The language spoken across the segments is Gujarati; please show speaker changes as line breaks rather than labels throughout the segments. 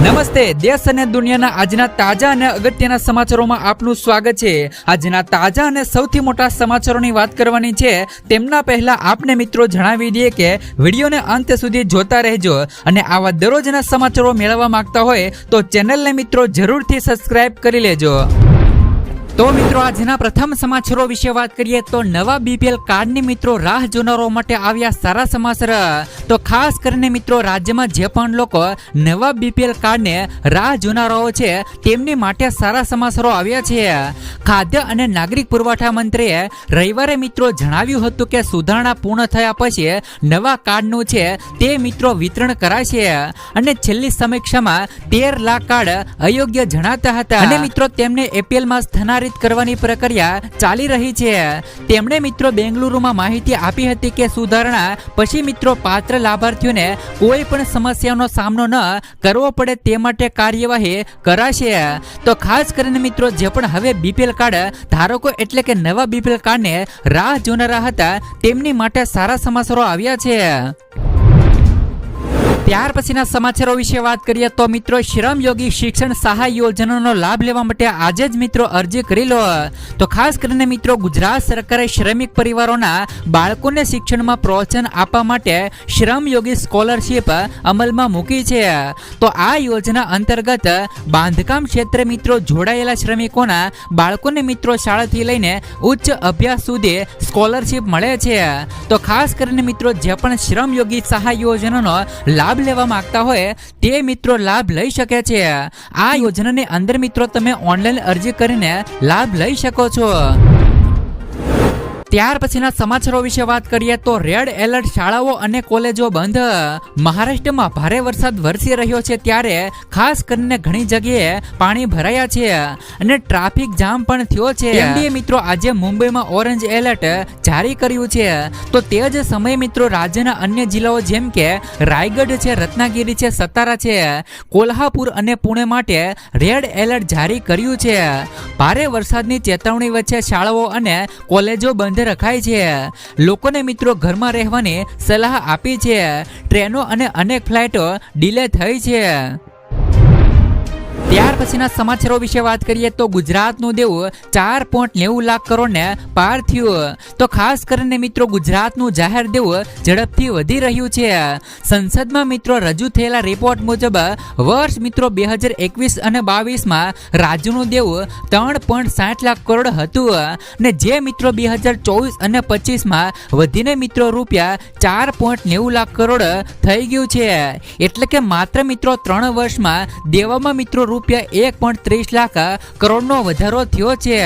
નમસ્તે, દેશ અને દુનિયાના આજના તાજા અને અગત્યના સમાચારોમાં આપનું સ્વાગત છે। આજના તાજા અને સૌથી મોટા સમાચારોની વાત કરવાની છે। તેમના પહેલા આપને મિત્રો જણાવી દઈએ કે વિડીયોને અંત સુધી જોતા રહેજો અને આવા દરરોજના સમાચારો મેળવવા માંગતા હોય તો ચેનલને મિત્રો જરૂરથી સબસ્ક્રાઇબ કરી લેજો। તો મિત્રો આજના પ્રથમ સમાચારો વિશે વાત કરીએ તો નવા બીપીએલ કાર્ડની મિત્રો રાહ જોનારો માટે આવ્યા સારા સમાચાર। તો ખાસ કરીને મિત્રો રાજ્યમાં જે પણ લોકો નવા બીપીએલ કાર્ડને રાહ જોનારાઓ છે તેમની માટે સારા સમાચારો આવ્યા છે। ખાદ્ય અને નાગરિક પુરવઠા મંત્રીએ રવિવારે મિત્રો જણાવ્યું હતું કે સુધારણા પૂર્ણ થયા પછી નવા કાર્ડનું છે તે મિત્રો વિતરણ કરાશે અને છેલ્લી સમીક્ષામાં 13 લાખ કાર્ડ અયોગ્ય જણાતા હતા અને મિત્રો તેમને એપીએલમાં સ્થાનાંતરિત કરવાની પ્રક્રિયા ચાલી રહી છે। તેમણે મિત્રો બેંગલુરુમાં માહિતી આપી હતી કે સુધારણા પછી મિત્રો પાત્ર લાભાર્થીઓને કોઈ પણ સમસ્યાનો સામનો ન કરવો પડે તે માટે કાર્યવાહી કરાશે। તો ખાસ કરીને મિત્રો જે પણ હવે બીપીએલ કાર્ડ ધારકો એટલે કે નવા બીપીએલ કાર્ડને રાહ જોનારા હતા તેમની માટે સારા સમાચારો આવ્યા છે। ત્યાર પછીના સમાચારો વિશે વાત કરીએ તો મિત્રો શ્રમયોગી શિક્ષણ સહાય યોજનાનો લાભ લેવા માટે આજે જ મિત્રો અરજી કરી લો। તો ખાસ કરીને મિત્રો ગુજરાત સરકારે શ્રમિક પરિવારોના બાળકોને શિક્ષણમાં પ્રોત્સાહન આપવા માટે શ્રમયોગી સ્કોલરશીપ અમલમાં મૂકી છે। તો આ યોજના અંતર્ગત બાંધકામ ક્ષેત્રે મિત્રો જોડાયેલા શ્રમિકોના બાળકોને મિત્રો શાળાથી લઈને ઉચ્ચ અભ્યાસ સુધી સ્કોલરશીપ મળે છે। તો ખાસ કરીને મિત્રો જે પણ શ્રમયોગી સહાય યોજનાનો લાભ લેવા માંગતા હોય તે મિત્રો લાભ લઈ શકે છે। આ યોજનાની અંદર મિત્રો તમે ઓનલાઈન અરજી કરીને લાભ લઈ શકો છો। ત્યાર પછીના સમાચારો વિશે વાત કરીએ તો રેડ એલર્ટ શાળાઓ અને કોલેજો બંધ। મહારાષ્ટ્રમાં ભારે વરસાદ વરસી રહ્યો છે ત્યારે ખાસ કરીને ઘણી જગ્યાએ પાણી ભરાયા છે અને ટ્રાફિક જામ પણ થયો છે। એમડીએ મિત્રો આજે મુંબઈમાં ઓરેન્જ એલર્ટ જારી કર્યું છે। તો તે જ સમયે મિત્રો રાજ્યના અન્ય જિલ્લાઓ જેમ કે રાયગઢ છે, રત્નાગીરી છે, સતારા છે, કોલ્હાપુર અને પુણે માટે રેડ એલર્ટ જારી કર્યું છે। ભારે વરસાદની ચેતવણી વચ્ચે શાળાઓ અને કોલેજો બંધ રખાય છે। લોકોને મિત્રો ઘરમાં રહેવાની સલાહ આપી છે। ટ્રેનો અને અનેક ફ્લાઇટો ડિલે થઈ છે। ત્યાર પછીના સમાચારો વિશે વાત કરીએ તો ગુજરાતનું દેવું 4.90 લાખ કરોડને પાર થયું। તો ખાસ કરીને મિત્રો ગુજરાતનું જાહેર દેવું ઝડપથી વધી રહ્યું છે। સંસદમાં મિત્રો રજૂ થયેલા રિપોર્ટ મુજબ વર્ષ મિત્રો 2021 અને 22માં રાજ્યનું દેવું 3.60 લાખ કરોડ હતું અને જે મિત્રો 2024 અને 25માં વધીને મિત્રો રૂપિયા 4.90 લાખ કરોડ થઈ ગયું છે। એટલે કે માત્ર મિત્રો 3 વર્ષમાં દેવામાં મિત્રો રૂપિયા 1.30 લાખ કરોડનો વધારો થયો છે।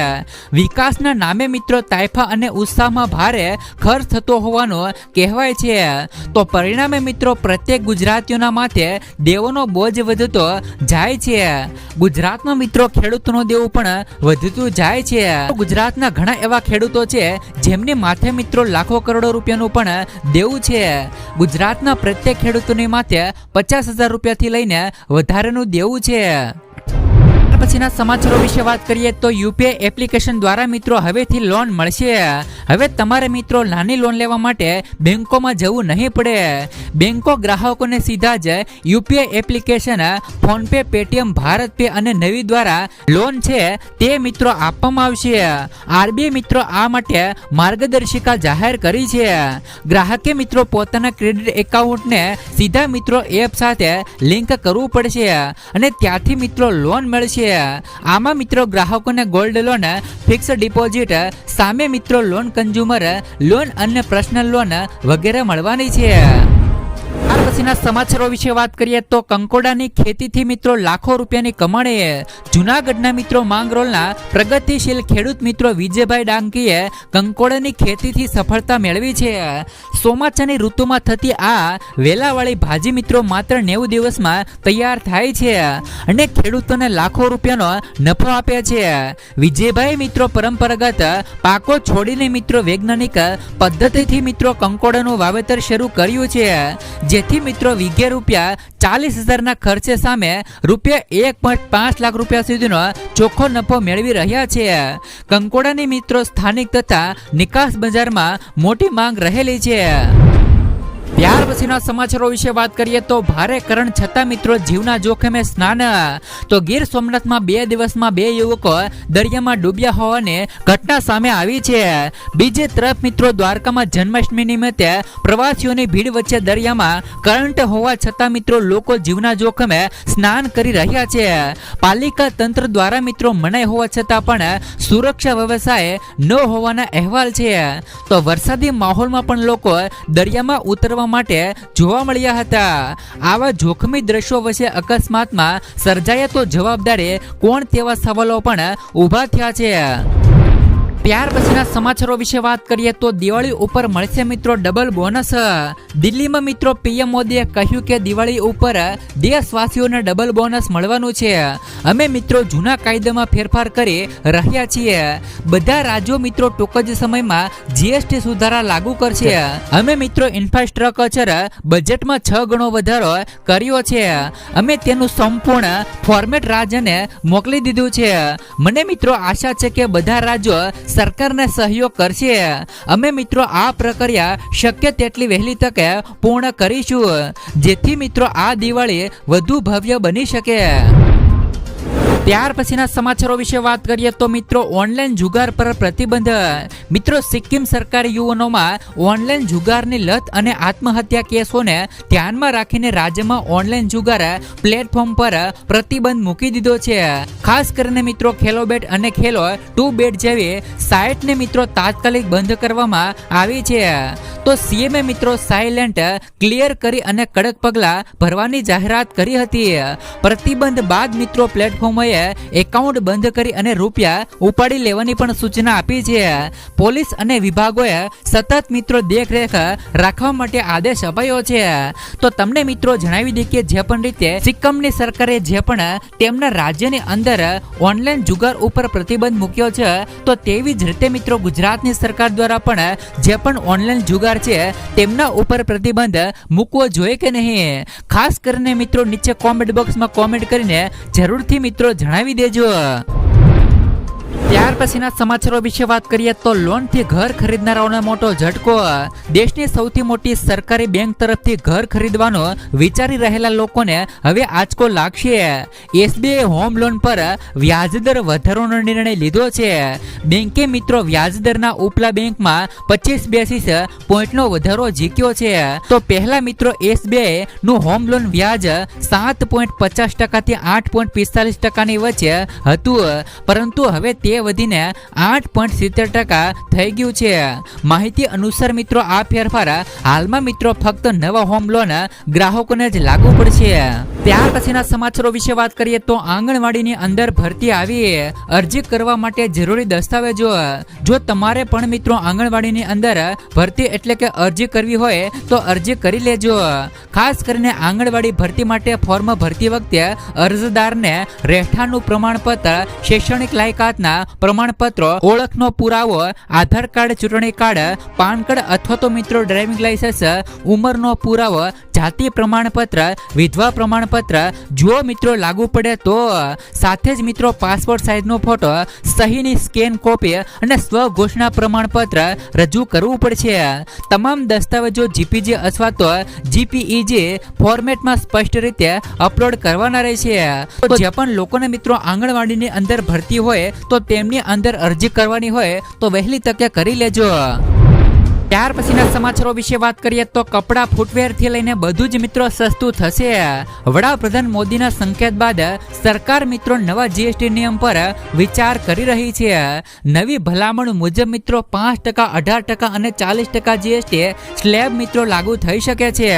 વિકાસના નામે મિત્રો તાઇફા અને ઉત્સાહમાં ભારે ખર્ચ થતો હોવાનું કહેવાય છે। તો પરિણામે મિત્રો પ્રત્યેક ગુજરાતીઓના માથે દેવોનો બોજ વધતો જાય છે। ગુજરાતમાં મિત્રો ખેડૂતોનો દેવું પણ વધતું જાય છે। ગુજરાતના ઘણા એવા ખેડૂતો છે જેમની માથે મિત્રો લાખો કરોડો રૂપિયાનું પણ દેવું છે। ગુજરાતના પ્રત્યેક ખેડૂતોની માથે 50,000 રૂપિયાથી લઈને વધારેનું દેવું છે। પછીના સમાચારો વિશે વાત કરીએ તો યુપીઆઈ એપ્લિકેશન દ્વારા મિત્રો હવેથી લોન મળશે। હવે તમારે મિત્રો નાની લોન લેવા માટે બેંકોમાં જવું નહીં પડે। બેંકો ગ્રાહકોને સીધા જ UPI application PhonePe, Paytm, Bharat pay અને નવી દ્વારા લોન છે તે મિત્રો આપવામાં આવશે। આરબીઆઈ મિત્રો આ માટે માર્ગદર્શિકા જાહેર કરી છે। ગ્રાહકે મિત્રો પોતાના ક્રેડિટ એકાઉન્ટને સીધા મિત્રો એપ સાથે લિંક કરવું પડશે અને ત્યાંથી મિત્રો લોન મળશે। આમાં મિત્રો ગ્રાહકોને ગોલ્ડ લોન, ફિક્સ ડિપોઝિટ સામે મિત્રો લોન, કન્ઝ્યુમર લોન અને પર્સનલ લોન વગેરે મળવાની છે। ત્યાર પછીના સમાચારો વિશે વાત કરીએ તો કંકોડાની ખેતીથી મિત્રો લાખો રૂપિયાની કમાણી। જૂનાગઢના મિત્રો માંગરોળના પ્રગતિશીલ ખેડૂત મિત્રો વિજયભાઈ ડાંગીએ કંકોડાની ખેતીથી સફળતા મેળવી છે। ચોમાસાની ઋતુમાં થતી આ વેલાવાળી ભાજી મિત્રો માત્ર 90 દિવસમાં તૈયાર થાય છે અને ખેડૂતોને લાખો રૂપિયાનો નફો આપે છે। વિજયભાઈ મિત્રો પરંપરાગત પાકો છોડીને મિત્રો વૈજ્ઞાનિક પદ્ધતિથી મિત્રો કંકોડાનું વાવેતર શરૂ કર્યું છે, જેથી મિત્રો વીઘે રૂપિયા 40,000ના ખર્ચે સામે રૂપિયા 1.5 લાખ રૂપિયા સુધીનો ચોખ્ખો નફો મેળવી રહ્યા છે। કંકોડાની મિત્રો સ્થાનિક તથા નિકાસ બજારમાં મોટી માંગ રહેલી છે। ત્યાર પછીના સમાચારો વિશે વાત કરીએ તો ભારે કરંટ છતાં મિત્રો જીવના જોખમે સ્નાન. તો ગીર સોમનાથમાં 2 દિવસમાં 2 યુવકો દરિયામાં ડૂબ્યા હોવાની ઘટના સામે આવી છે. બીજી તરફ મિત્રો દ્વારકામાં જન્માષ્ટમી નિમિત્તે પ્રવાસીઓની ભીડ વચ્ચે દરિયામાં કરંટ હોવા છતાં મિત્રો લોકો જીવના જોખમે સ્નાન કરી રહ્યા છે. પાલિકા તંત્ર દ્વારા મિત્રો મનાઈ હોવા છતાં પણ સુરક્ષા વ્યવસ્થાએ ન હોવાના અહેવાલ છે. તો વરસાદી માહોલમાં પણ લોકો દરિયામાં ઉતરવા માટે જોવા મળ્યા હતા. આવા જોખમી દ્રશ્યો વચ્ચે અકસ્માતમાં સર્જાય તો જવાબદારી કોણ તેવા સવાલો પણ ઊભા થયા છે. ત્યાર પછીના સમાચારો વિશે વાત કરીએ તો દિવાળી ઉપર મળશે મિત્રો ડબલ બોનસ. દિલ્હીમાં મિત્રો પીએમ મોદીએ કહ્યું કે દિવાળી ઉપર દેશવાસીઓને ડબલ બોનસ મળવાનું છે. અમે મિત્રો જૂના કાયદામાં ફેરફાર કરી રહ્યા છીએ. બધા રાજ્યો મિત્રો ટૂંક જ સમયમાં જીએસટી સુધારા લાગુ કરશે. અમે મિત્રો ઇન્ફ્રાસ્ટ્રક્ચર બજેટમાં 6 ગણો વધારો કર્યો છે. અમે તેનું સંપૂર્ણ ફોર્મેટ રાજ્યને મોકલી દીધું છે. મને મિત્રો આશા છે કે બધા રાજ્યો સરકારને સહયોગ કરશે. અમે મિત્રો આ પ્રક્રિયા શક્ય તેટલી વહેલી તકે પૂર્ણ કરીશું જેથી મિત્રો આ દિવાળી વધુ ભવ્ય બની શકે. ત્યાર પછીના સમાચારો વિશે વાત કરીએ તો મિત્રો ઓનલાઈન જુગાર પર પ્રતિબંધ. મિત્રો સિક્કિમ સરકારે યુવાનોમાં ઓનલાઈન જુગારની લત અને આત્મહત્યા કેસોને ધ્યાનમાં રાખીને રાજ્યમાં ઓનલાઈન જુગાર પ્લેટફોર્મ પર પ્રતિબંધ મૂકી દીધો છે. ખાસ કરીને મિત્રો ખેલો બેટ અને ખેલો 2 બેટ જેવી સાઇટને મિત્રો તાત્કાલિક બંધ કરવામાં આવી છે. તો સીએમએ મિત્રો સાયલેન્ટ ક્લિયર કરી અને કડક પગલાં ભરવાની જાહેરાત કરી હતી. પ્રતિબંધ બાદ મિત્રો પ્લેટફોર્મોએ એકાઉન્ટ બંધ કરી અને રૂપિયા ઉપાડી લેવાની પણ સૂચના આપી છે. પોલીસ અને વિભાગોએ સતત મિત્રો દેખરેખ રાખવા માટે આદેશ અપાયો છે. તો તમને મિત્રો જણાવી દઈએ કે જે પણ રીતે સિક્કિમની સરકારે જે પણ તેમના રાજ્યની અંદર ઓનલાઈન જુગાર ઉપર પ્રતિબંધ મૂક્યો છે તો તેવી જ રીતે મિત્રો ગુજરાતની સરકાર દ્વારા પણ જે પણ ઓનલાઈન જુગાર છે તેમના ઉપર પ્રતિબંધ મૂકવો જોઈએ કે નહીં. ખાસ કરીને મિત્રો નીચે કોમેન્ટ બોક્સમાં કોમેન્ટ કરીને જરૂરથી મિત્રો જણાવી દેજો. ત્યાર પછીના સમાચારો વિશે વાત કરીએ તો લોનથી ઘર ખરીદનારાઓને મોટો ઝટકો. દેશની સૌથી મોટી સરકારી બેંક તરફથી ઘર ખરીદવાનો વિચારી રહેલા લોકોને હવે આંચકો લાગશે. એસબીઆઈ હોમ લોન પર વ્યાજદર વધારવાનો નિર્ણય લીધો છે. બેંકે મિત્રો વ્યાજદરના ઉપલા બેંકમાં 25 બેસિસ પોઈન્ટનો વધારો ઝીક્યો છે. તો પહેલા મિત્રો એસબીઆઈ નું હોમ લોન વ્યાજ 7.50% થી 8.45% ની વચ્ચે હતું, પરંતુ હવે તે વધીને 8.70% થઈ ગયું છે. માહિતી અનુસાર મિત્રો આ ફેરફાર હાલમાં મિત્રો ફક્ત નવા હોમ લોન ગ્રાહકોને જ લાગુ પડશે. ત્યાર પછીના સમાચારો વિશે વાત કરીએ તો આંગણવાડીની અંદર ભરતી આવી. અરજી કરવા માટે જરૂરી દસ્તાવેજો. જો તમારે પણ મિત્રો આંગણવાડીની અંદર ભરતી એટલે કે અરજી કરવી હોય તો અરજી કરી લેજો. ખાસ કરીને આંગણવાડી ભરતી માટે ફોર્મ ભરતી વખતે અરજદારને રહેઠાણનું પ્રમાણપત્ર, શૈક્ષણિક લાયકાતના પ્રમાણપત્રો, ઓળખનો પુરાવો, આધાર કાર્ડ, ચૂંટણી કાર્ડ, પાન કાર્ડ અથવા તો મિત્રો ડ્રાઇવિંગ લાયસન્સ, ઉંમરનો પુરાવો, જાતિ પ્રમાણપત્ર, વિધવા પ્રમાણપત્ર જો મિત્રો લાગુ પડે તો સાથે જ મિત્રો પાસપોર્ટ સાઇઝનો ફોટો, સહીની સ્કેન કોપી અને સ્વ ઘોષણા પ્રમાણપત્ર રજૂ કરવું પડશે. તમામ દસ્તાવેજો જીપીજી અથવા તો જીપીઈજી ફોર્મેટમાં સ્પષ્ટ રીતે અપલોડ કરવાના રહેશે. તો જે પણ લોકોને મિત્રો આંગણવાડીની અંદર ભરતી હોય તો તેમની અંદર અરજી કરવાની હોય તો વહેલી તકે કરી લેજો. ત્યાર પછીના સમાચારો વિશે વાત કરીએ તો કપડાં, ફૂટવેરથી લઈને બધું જ મિત્રો સસ્તું થશે. વડાપ્રધાન મોદીના સંકેત બાદ સરકાર મિત્રો નવા જીએસટી નિયમ પર વિચાર કરી રહી છે. નવી ભલામણ મુજબ મિત્રો 5%, 18% અને 40% જીએસટી સ્લેબ મિત્રો લાગુ થઈ શકે છે.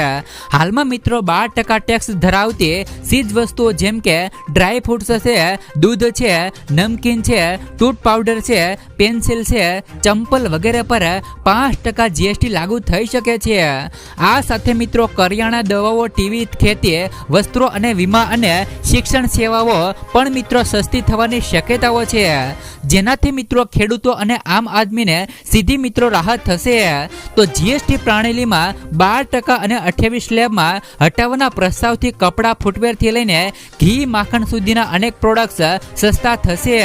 હાલમાં મિત્રો 12% ટેક્સ ધરાવતી ચીજ વસ્તુઓ જેમ કે ડ્રાય ફ્રૂટ્સ છે, દૂધ છે, નમકીન છે, ટૂથ પાવડર છે, પેન્સિલ છે, ચંપલ વગેરે પર 5% જીએસટી લાગુ થઈ શકે છે. આ સાથે મિત્રો કરિયાણા, દવાઓ, ટીવી, ખેતી, વસ્ત્રો અને વીમા અને શિક્ષણ સેવાઓ પણ મિત્રો સસ્તી થવાની શક્યતાઓ છે, જેનાથી મિત્રો ખેડૂતો અને આમ આદમીને સીધી મિત્રો રાહત થશે. તો જીએસટી પ્રણાલીમાં 12% અને 28 સ્લેબમાં હટાવવાના પ્રસ્તાવથી કપડાં, ફૂટવેરથી લઈને ઘી, માખણ સુધીના અનેક પ્રોડક્ટ્સ સસ્તા થશે.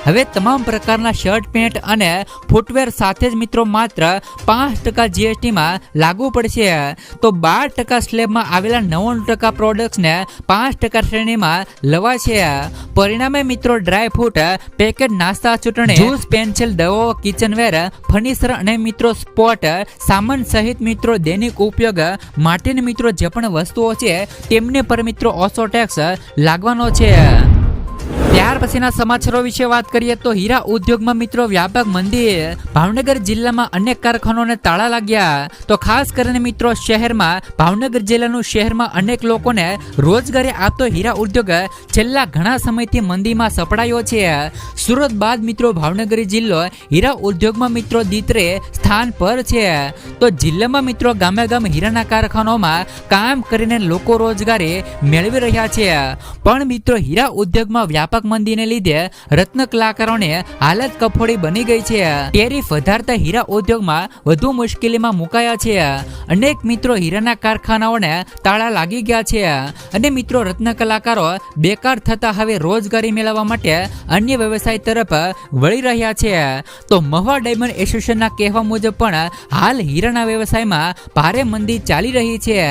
હવે તમામ પ્રકારના શર્ટ, પેન્ટ અને ફૂટવેર સાથે જ મિત્રો માત્ર 5 5% GST માં લાગુ પડશે. તો 12% સ્લેબમાં આવેલા 99% પ્રોડક્ટ્સને 5% શ્રેણીમાં લવાશે. પરિણામે મિત્રો ડ્રાય ફ્રૂટ, પેકેટ નાસ્તા, ચૂંટણી, જ્યુસ, પેન્સિલ, દવાઓ, કિચનવેર, ફર્નિચર અને મિત્રો સ્પોર્ટ સામાન સહિત મિત્રો દૈનિક ઉપયોગ માટેની મિત્રો જે પણ વસ્તુઓ છે તેમને પર મિત્રો ઓછો ટેક્સ લાગવાનો છે. ત્યાર પછીના સમાચારો વિશે વાત કરીએ તો હીરા ઉદ્યોગમાં મિત્રો વ્યાપક મંદી. ભાવનગર જિલ્લામાં અનેક કારખાનાઓને તાળા લાગ્યા. તો ખાસ કરીને મિત્રો શહેરમાં ભાવનગર જિલ્લાનું શહેરમાં અનેક લોકોને રોજગારી આપતો હીરા ઉદ્યોગ છેલ્લા ઘણા સમયથી મંદીમાં સપડાયો છે. સુરત બાદ મિત્રો ભાવનગર જિલ્લો હીરા ઉદ્યોગમાં મિત્રો દ્વિતીય સ્થાન પર છે. તો જિલ્લામાં મિત્રો ગામે ગામ હીરાના કારખાનાઓમાં કામ કરીને લોકો રોજગારી મેળવી રહ્યા છે. પણ મિત્રો હીરા ઉદ્યોગમાં વ્યાપક મંદીને લીધે રત્ન કલાકારોને હાલત કફોડી બની ગઈ છે. ટેરિફ વધારતા હીરા ઉદ્યોગમાં વધુ મુશ્કેલીમાં મુકાયા છે. અનેક મિત્રો હીરાના કારખાનાઓને તાળા લાગી ગયા છે અને મિત્રો રત્ન કલાકારો બેકાર થતા હવે રોજગારી મેળવવા માટે અન્ય વ્યવસાય તરફ વળી રહ્યા છે. તો મહુવા ડાયમંડ એસોસિએશનના કહેવા મુજબ પણ હાલ હીરાના વ્યવસાયમાં ભારે મંદી ચાલી રહી છે.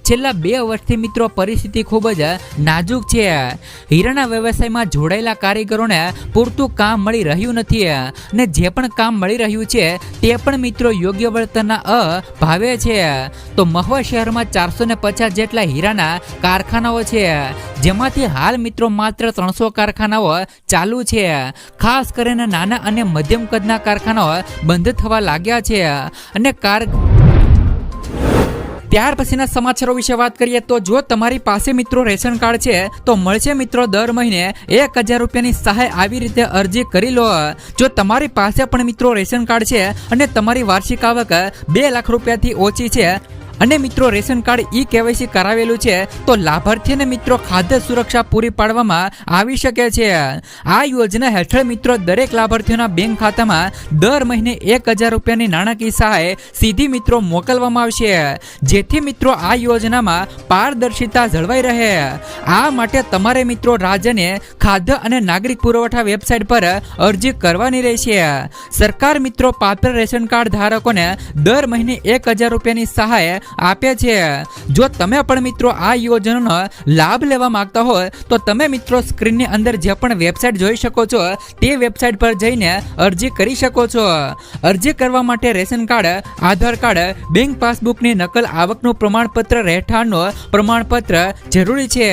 છેલ્લા 2 વર્ષથી મિત્રો પરિસ્થિતિ ખૂબ જ નાજુક છે. હીરાના વ્યવસાયમાં જોડાયેલા કારીગરોને પૂરતું કામ મળી રહ્યું નથી અને જે પણ કામ મળી રહ્યું છે તે પણ મિત્રો યોગ્ય વળતરના અભાવે છે. તો મહુવા શહેરમાં 450 જેટલા હીરાના કારખાનાઓ છે, જેમાંથી હાલ મિત્રો માત્ર 300 કારખાનાઓ ચાલુ છે. ખાસ કરીને નાના અને મધ્યમ કદના કારખાનાઓ બંધ થવા લાગ્યા છે અને ત્યાર પછીના સમાચારો વિશે વાત કરીએ તો જો તમારી પાસે મિત્રો રેશન કાર્ડ છે તો મળશે મિત્રો દર મહિને 1000 રૂપિયાની સહાય. આવી રીતે અરજી કરી લો. જો તમારી પાસે પણ મિત્રો રેશન કાર્ડ છે અને તમારી વાર્ષિક આવક 2 લાખ રૂપિયાથી ઓછી છે અને મિત્રો રેશન કાર્ડ KYC કરાવેલું છે તો લાભાર્થીને મિત્રો ખાદ્ય સુરક્ષા પૂરી પાડવામાં આવી શકે છે. આ યોજના હેઠળ મિત્રો દરેક લાભાર્થીઓના બેંક ખાતામાં દર મહિને 1000 રૂપિયાની નાણાકીય સહાય સીધી મિત્રો મોકલવામાં આવશે, જેથી મિત્રો આ યોજનામાં પારદર્શિતા જળવાઈ રહે. આ માટે તમારે મિત્રો રાજ્યને ખાદ્ય અને નાગરિક પુરવઠા વેબસાઇટ પર અરજી કરવાની રહેશે. સરકાર મિત્રો પાત્ર રેશન કાર્ડ ધારકોને દર મહિને 1000 રૂપિયાની સહાય આપે છે. જો તમે પણ મિત્રો આ યોજનાનો લાભ લેવા માંગતા હોય તો તમે મિત્રો સ્ક્રીનની અંદર જે પણ વેબસાઇટ જોઈ શકો છો તે વેબસાઇટ પર જઈને અરજી કરી શકો છો. અરજી કરવા માટે રેશન કાર્ડ, આધાર કાર્ડ, બેંક પાસબુકની નકલ, આવકનું પ્રમાણપત્ર, રહેઠાણનું પ્રમાણપત્ર જરૂરી છે.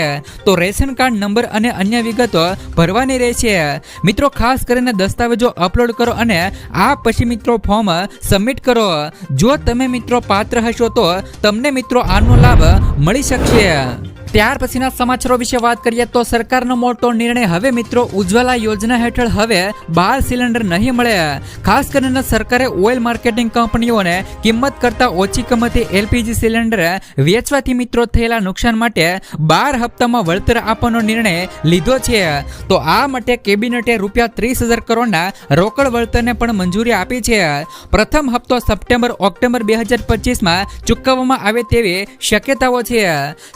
તો રેશન કાર્ડ નંબર અને અન્ય વિગતો ભરવાની રહેશે. મિત્રો ખાસ કરીને દસ્તાવેજો અપલોડ કરો અને આ પછી મિત્રો ફોર્મ સબમિટ કરો. જો તમે મિત્રો પાત્ર હશો તો તમને મિત્રો આનો લાભ મળી શકશે. ત્યાર પછીના સમાચારો વિશે વાત કરીએ તો સરકારનો મોટો નિર્ણય. હવે મિત્રો ઉજ્જવલા યોજના હેઠળ હવે 12 સિલિન્ડર નહીં મળે. ખાસ કરીને સરકારે ઓઇલ માર્કેટિંગ કંપનીઓને કિંમત કરતા ઓછી કિંમતે LPG સિલિન્ડર વેચવાથી મિત્રો થયેલા નુકસાન માટે 12 હપ્તામાં વળતર આપવાનો નિર્ણય લીધો છે. તો આ માટે કેબિનેટે ₹30,000 કરોડના રોકડ વળતરને પણ મંજૂરી આપી છે. પ્રથમ હપ્તો સપ્ટેમ્બર-ઓક્ટોબર 2025માં ચૂકવવામાં આવે તેવી શક્યતાઓ છે.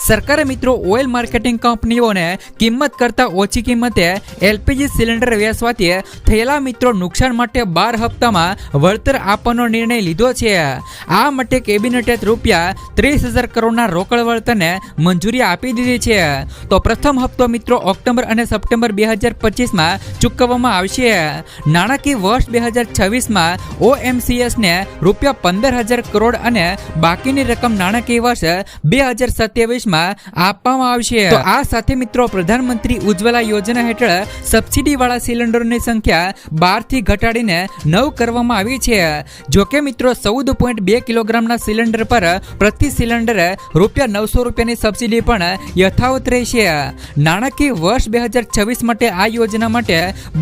સરકારે મિત્રો ઓઇલ માર્કેટિંગ કંપનીઓને કિંમત કરતા ઓછી કિંમતે LPG સિલિન્ડર વેચવાથી થયેલા મિત્રો નુકસાન માટે 12 હપ્તામાં વળતર આપવાનો નિર્ણય લીધો છે. આ માટે કેબિનેટે ₹30,000 કરોડના રોકડ વળતરને મંજૂરી આપી દીધી છે. તો પ્રથમ હપ્તો મિત્રો ઓક્ટોબર અને સપ્ટેમ્બર 2025માં ચૂકવવામાં આવશે. નાણાકીય વર્ષ 2026માં OMCS ને ₹15,000 કરોડ અને બાકીની રકમ નાણાકીય વર્ષ 2027માં આપવામાં આવશે. તો આ સાથે મિત્રો પ્રધાનમંત્રી ઉજ્જવલા યોજના હેઠળ સબસિડી વાળા સિલિન્ડરોની સંખ્યા 12 થી ઘટાડીને 9 કરવામાં આવી છે. જોકે મિત્રો 14.2 કિલોગ્રામના સિલિન્ડર પર પ્રતિ સિલિન્ડર ₹900ની સબસિડી પણ યથાવત રહેશે. નાણાકીય વર્ષ 2026 માટે આ યોજના માટે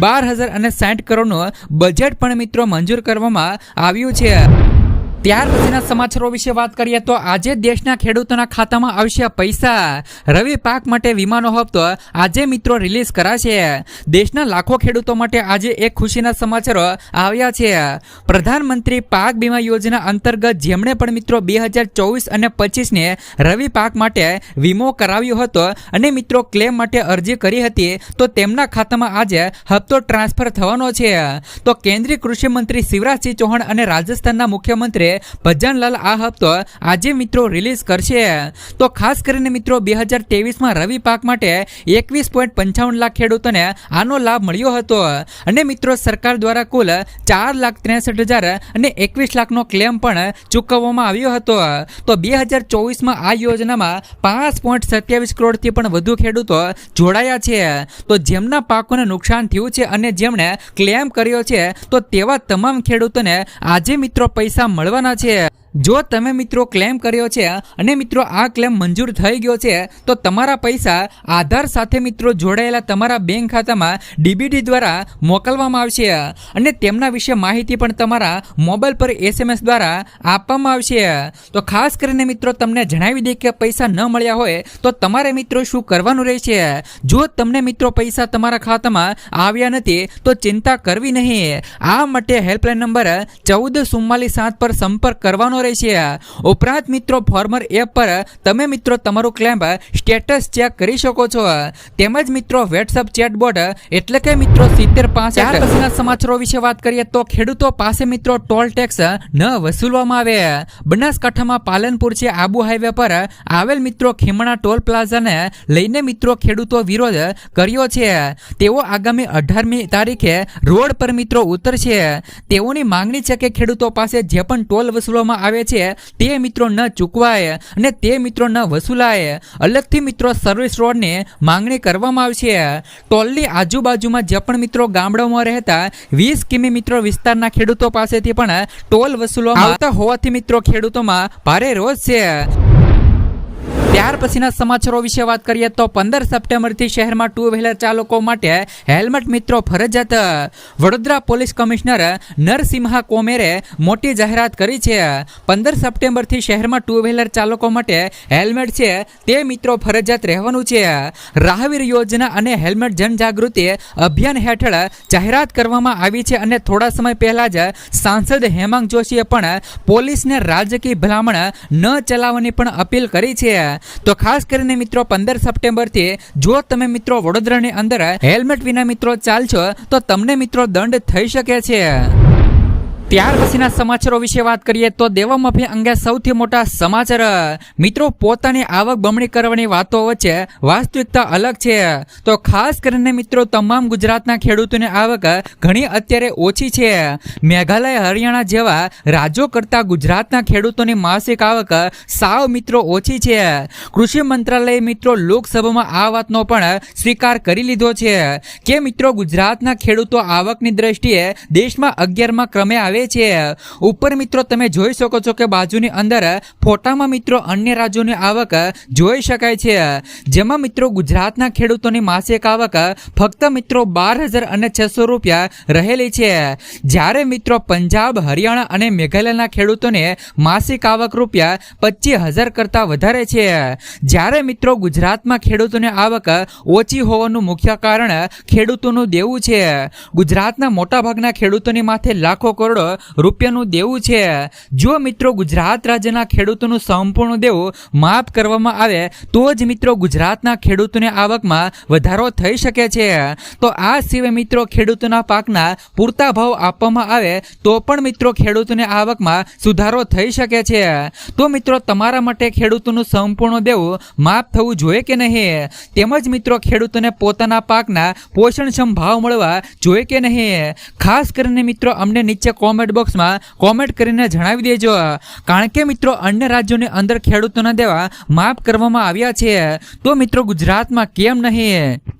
12,060 કરોડનું બજેટ પણ મિત્રો મંજૂર કરવામાં આવ્યું છે. ત્યાર પછીના સમાચારો વિશે વાત કરીએ તો આજે દેશના ખેડૂતોના ખાતામાં આવશે પૈસા. રવિ પાક માટે વીમાનો હપ્તો આજે મિત્રો રિલીઝ કરાશે. દેશના લાખો ખેડૂતો માટે આજે એક ખુશીના સમાચારો આવ્યા છે. પ્રધાનમંત્રી પાક વીમા યોજના અંતર્ગત જેમણે પણ મિત્રો 2024 અને 25ને રવિ પાક માટે વીમો કરાવ્યો હતો અને મિત્રો ક્લેમ માટે અરજી કરી હતી તો તેમના ખાતામાં આજે હપ્તો ટ્રાન્સફર થવાનો છે. તો કેન્દ્રીય કૃષિ મંત્રી શિવરાજસિંહ ચૌહાણ અને રાજસ્થાનના મુખ્યમંત્રી ભજનલાલ આ હપ્તો આજે મિત્રો રિલીઝ કરશે। તો ખાસ કરીને મિત્રો 2023માં રવિ પાક માટે 21.55 લાખ ખેડૂતોને આનો લાભ મળ્યો હતો અને મિત્રો સરકાર દ્વારા કુલ 4,63,000 અને 21 લાખનો ક્લેમ પણ ચૂકવવામાં આવ્યો હતો। તો 2024માં આ યોજનામાં 5.27 કરોડથી પણ વધુ ખેડૂતો જોડાયા છે। તો જેમના પાકોને નુકસાન થયું છે અને જેમણે ક્લેમ કર્યો છે તો તેવા તમામ ખેડૂતોને આજે મિત્રો પૈસા મળવાના છે। જો તમે મિત્રો ક્લેમ કર્યો છે અને મિત્રો આ ક્લેમ મંજૂર થઈ ગયો છે તો તમારા પૈસા આધાર સાથે મિત્રો જોડાયેલા તમારા બેંક ખાતામાં ડીબીટી દ્વારા મોકલવામાં આવશે અને તેમના વિશે માહિતી પણ તમારા મોબાઈલ પર SMS દ્વારા આપવામાં આવશે। તો ખાસ કરીને મિત્રો તમને જણાવી દઈએ કે પૈસા ન મળ્યા હોય તો તમારે મિત્રો શું કરવાનું રહેશે। જો તમને મિત્રો પૈસા તમારા ખાતામાં આવ્યા નથી તો ચિંતા કરવી નહીં। આ માટે હેલ્પલાઇન નંબર 1444 પર સંપર્ક કરવાનો રહેશે। ઉપરાંત મિત્રો ફોર્મર એપ પર તમે મિત્રો તમારું ક્લેમ સ્ટેટસ ચેક કરી શકો છો। તેમજ મિત્રો વોટ્સએપ ચેટબોટ એટલે કે મિત્રો 7065 પછીના સમાચારો વિશે વાત કરીએ તો ખેડૂતો પાસે મિત્રો ટોલ ટેક્સ ન વસૂલવામાં આવે। બનાસકાંઠામાં પાલનપુર છે આબુ હાઈવે પર આવેલ મિત્રો ખીમણા ટોલ પ્લાઝાને લઈને મિત્રો ખેડૂતો વિરોધ કર્યો છે। તેઓ આગામી 18મી તારીખે રોડ પર મિત્રો ઉતરશે। તેઓની માંગણી છે કે ખેડૂતો પાસે જે પણ ટોલ વસૂલવામાં આવે છે તે મિત્રો ન ચૂકવાય અને તે મિત્રો ન વસૂલાય। અલગથી મિત્રો સર્વિસ રોડની માંગણી કરવામાં આવશે। ટોલની આજુબાજુમાં જે પણ મિત્રો ગામડાઓમાં રહેતા 20 કિમી મિત્રો વિસ્તારના ખેડૂતો પાસેથી પણ ટોલ વસૂલવામાં આવતા હોવાથી મિત્રો ખેડૂતોમાં ભારે રોષ છે। ત્યાર પછીના સમાચારો વિશે વાત કરીએ તો 15 સપ્ટેમ્બરથી શહેરમાં ટુ વ્હીલર ચાલકો માટે હેલ્મેટ મિત્રો ફરજિયાત। વડોદરા પોલીસ કમિશનર નરસિંહા કોમેરે મોટી જાહેરાત કરી છે। 15 સપ્ટેમ્બરથી શહેરમાં ટુ વ્હીલર ચાલકો માટે હેલ્મેટ છે તે મિત્રો ફરજિયાત રહેવાનું છે। રાહવીર યોજના અને હેલ્મેટ જનજાગૃતિ અભિયાન હેઠળ જાહેરાત કરવામાં આવી છે અને થોડા સમય પહેલા જ સાંસદ હેમાંગ જોશીએ પણ પોલીસને રાજકીય ભલામણ ન ચલાવવાની પણ અપીલ કરી છે। તો ખાસ કરીને મિત્રો 15 સપ્ટેમ્બરથી જો તમે મિત્રો વડોદરાની અંદર હેલ્મેટ વિના મિત્રો ચાલશો તો તમને મિત્રો દંડ થઈ શકે છે। ત્યાર પછીના સમાચારો વિશે વાત કરીએ તો દેવા માફી અંગે સૌથી મોટા સમાચાર। મિત્રો પોતાની આવક બમણી કરવાની વાતો વચ્ચે વાસ્તવિકતા અલગ છે। તો ખાસ કરીને મિત્રો તમામ ગુજરાતના ખેડૂતોની આવક ઘણી અત્યારે ઓછી છે। મેઘાલય હરિયાણા જેવા રાજ્યો કરતા ગુજરાતના ખેડૂતોની માસિક આવક સાવ મિત્રો ઓછી છે। કૃષિ મંત્રાલયે મિત્રો લોકસભામાં આ વાતનો પણ સ્વીકાર કરી લીધો છે કે મિત્રો ગુજરાતના ખેડૂતો આવકની દ્રષ્ટિએ દેશમાં 11મા ક્રમે આવે છે। ઉપર મિત્રો તમે જોઈ શકો છો કે બાજુની અંદર ફોટામાં મિત્રો અન્ય રાજ્યોની આવક જોઈ શકાય છે, જેમાં મિત્રો ગુજરાતના ખેડૂતોની માસિક આવક ફક્ત મિત્રો 12,600 રૂપિયા રહેલી છે, જ્યારે મિત્રો પંજાબ, હરિયાણા અને મેઘાલયના ખેડૂતોને માસિક આવક રૂપિયા 25,000 કરતાં વધારે છે। જ્યારે મિત્રો ગુજરાતમાં ખેડૂતોની આવક ઓછી હોવાનું મુખ્ય કારણ ખેડૂતોનું દેવું છે। ગુજરાતના મોટાભાગના ખેડૂતોની માથે લાખો કરોડો રૂપિયાનું દેવું છે। જો મિત્રો ગુજરાત રાજ્યના ખેડૂતોનું સંપૂર્ણ દેવું માફ કરવામાં આવે તો જ મિત્રો ગુજરાતના ખેડૂતોની આવકમાં વધારો થઈ શકે છે। તો આ સિવાય મિત્રો ખેડૂતોના પાકના પૂરતા ભાવ આપવામાં આવે તો પણ મિત્રો ખેડૂતોની આવકમાં સુધારો થઈ શકે છે। તો મિત્રો તમારા માટે ખેડૂતોનું સંપૂર્ણ દેવું માફ થવું જોઈએ કે નહીં, તેમજ મિત્રો ખેડૂતોને પોતાના પાકના પોષણક્ષમ ભાવ મળવા જોઈએ કે નહીં, ખાસ કરીને મિત્રો અમને નીચે કોમેન્ટ બોક્સમાં કોમેન્ટ કરીને જણાવી દેજો, કારણ કે મિત્રો અન્ય રાજ્યોની અંદર ખેડૂતોના દેવા માફ કરવામાં આવ્યા છે તો મિત્રો ગુજરાતમાં કેમ નહીં।